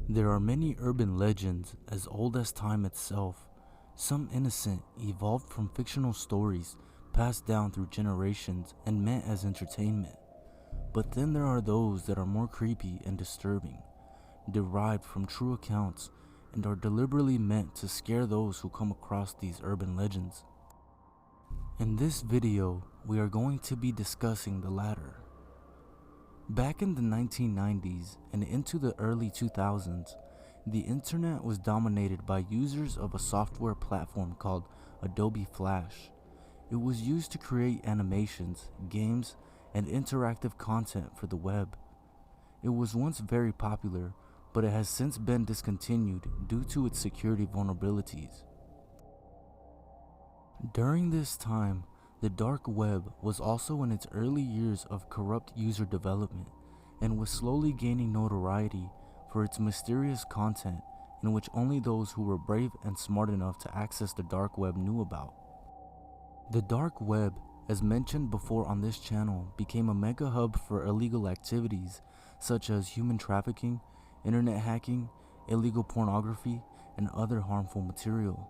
There are many urban legends as old as time itself, some innocent, evolved from fictional stories passed down through generations and meant as entertainment. But then there are those that are more creepy and disturbing, derived from true accounts, and are deliberately meant to scare those who come across these urban legends. In this video, we are going to be discussing the latter. Back in the 1990s and into the early 2000s, the internet was dominated by users of a software platform called Adobe Flash. It was used to create animations, games, and interactive content for the web. It was once very popular, but it has since been discontinued due to its security vulnerabilities. During this time, the dark web was also in its early years of corrupt user development and was slowly gaining notoriety for its mysterious content in which only those who were brave and smart enough to access the dark web knew about. The dark web, as mentioned before on this channel, became a mega hub for illegal activities such as human trafficking, internet hacking, illegal pornography, and other harmful material.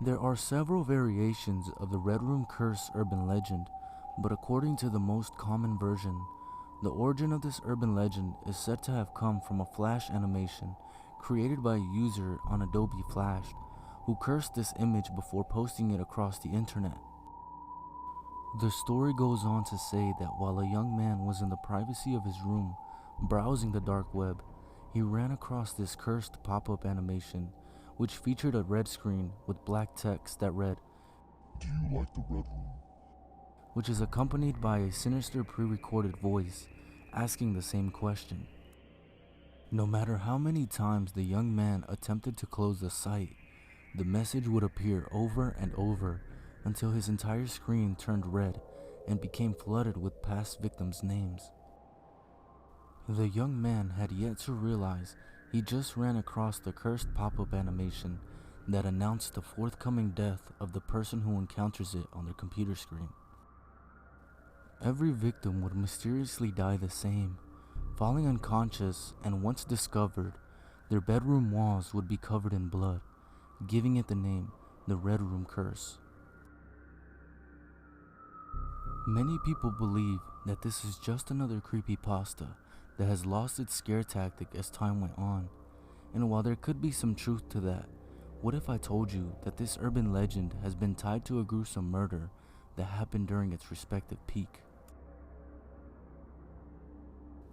There are several variations of the Red Room Curse urban legend, but according to the most common version, the origin of this urban legend is said to have come from a Flash animation created by a user on Adobe Flash who cursed this image before posting it across the internet. The story goes on to say that while a young man was in the privacy of his room browsing the dark web, he ran across this cursed pop-up animation which featured a red screen with black text that read, "Do you like the Red Room?" which is accompanied by a sinister pre-recorded voice asking the same question. No matter how many times the young man attempted to close the site, the message would appear over and over until his entire screen turned red and became flooded with past victims' names. The young man had yet to realize he just ran across the cursed pop-up animation that announced the forthcoming death of the person who encounters it on their computer screen. Every victim would mysteriously die the same, falling unconscious, and once discovered, their bedroom walls would be covered in blood, giving it the name the Red Room Curse. Many people believe that this is just another creepypasta that has lost its scare tactic as time went on, and while there could be some truth to that, what if I told you that this urban legend has been tied to a gruesome murder that happened during its respective peak?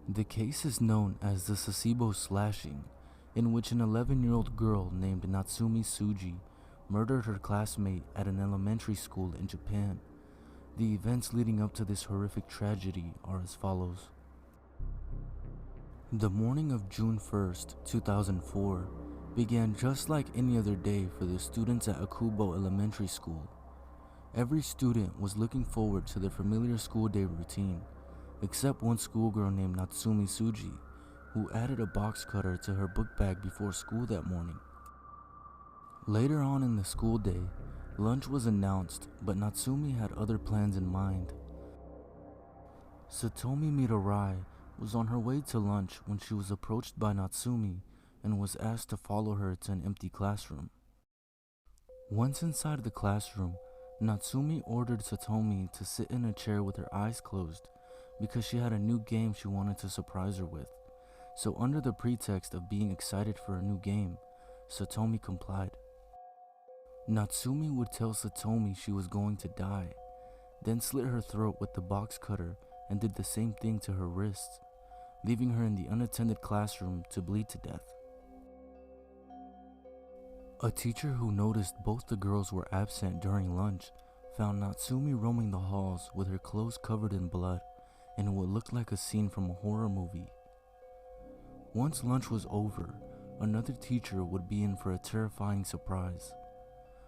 The case is known as the Sasebo slashing, in which an 11-year-old girl named Natsumi Tsuji murdered her classmate at an elementary school in Japan. The events leading up to this horrific tragedy are as follows. The morning of June 1st, 2004 began just like any other day for the students at Akubo Elementary School. Every student was looking forward to their familiar school day routine, except one schoolgirl named Natsumi Tsuji, who added a box cutter to her book bag before school that morning. Later on in the school day, lunch was announced, but Natsumi had other plans in mind. Satomi Mirarai was on her way to lunch when she was approached by Natsumi and was asked to follow her to an empty classroom. Once inside the classroom, Natsumi ordered Satomi to sit in a chair with her eyes closed because she had a new game she wanted to surprise her with. So under the pretext of being excited for a new game, Satomi complied. Natsumi would tell Satomi she was going to die, then slit her throat with the box cutter and did the same thing to her wrists, leaving her in the unattended classroom to bleed to death. A teacher who noticed both the girls were absent during lunch found Natsumi roaming the halls with her clothes covered in blood in what looked like a scene from a horror movie. Once lunch was over, another teacher would be in for a terrifying surprise.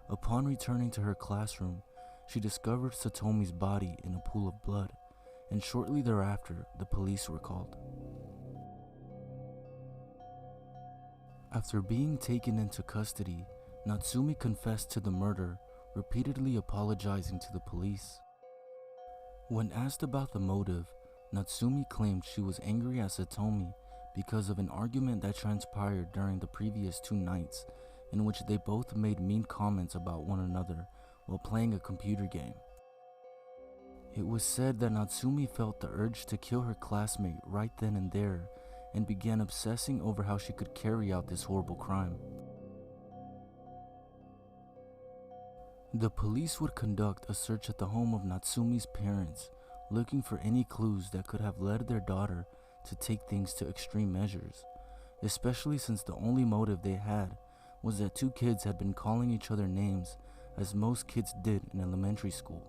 Upon returning to her classroom, she discovered Satomi's body in a pool of blood, and shortly thereafter, the police were called. After being taken into custody, Natsumi confessed to the murder, repeatedly apologizing to the police. When asked about the motive, Natsumi claimed she was angry at Satomi because of an argument that transpired during the previous 2 nights, in which they both made mean comments about one another while playing a computer game. It was said that Natsumi felt the urge to kill her classmate right then and there and began obsessing over how she could carry out this horrible crime. The police would conduct a search at the home of Natsumi's parents, looking for any clues that could have led their daughter to take things to extreme measures, especially since the only motive they had was that 2 kids had been calling each other names, as most kids did in elementary school.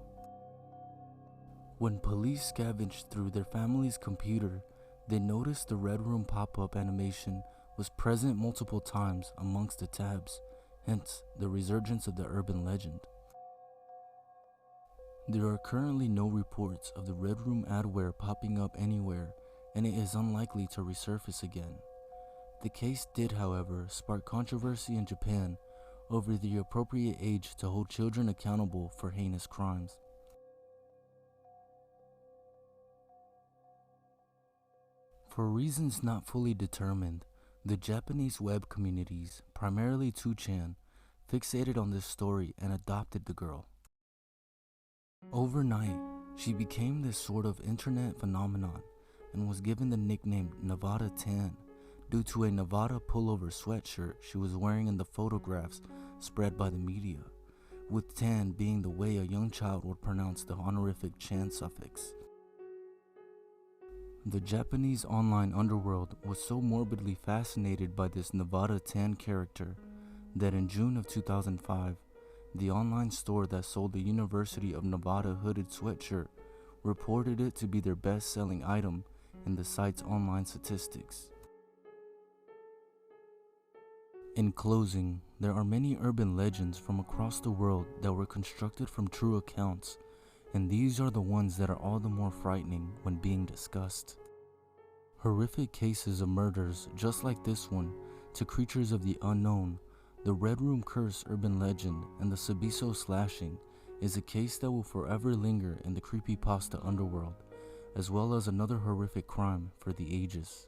When police scavenged through their family's computer, they noticed the Red Room pop-up animation was present multiple times amongst the tabs, hence the resurgence of the urban legend. There are currently no reports of the Red Room adware popping up anywhere, and it is unlikely to resurface again. The case did, however, spark controversy in Japan over the appropriate age to hold children accountable for heinous crimes. For reasons not fully determined, the Japanese web communities, primarily 2chan, fixated on this story and adopted the girl. Overnight, she became this sort of internet phenomenon and was given the nickname Nevada Tan due to a Nevada pullover sweatshirt she was wearing in the photographs spread by the media, with tan being the way a young child would pronounce the honorific chan suffix. The Japanese online underworld was so morbidly fascinated by this Nevada Tan character that in June of 2005, the online store that sold the University of Nevada hooded sweatshirt reported it to be their best-selling item in the site's online statistics. In closing, there are many urban legends from across the world that were constructed from true accounts, and these are the ones that are all the more frightening when being discussed. Horrific cases of murders just like this one to creatures of the unknown, the Red Room Curse urban legend, and the Sabiso slashing is a case that will forever linger in the creepypasta underworld, as well as another horrific crime for the ages.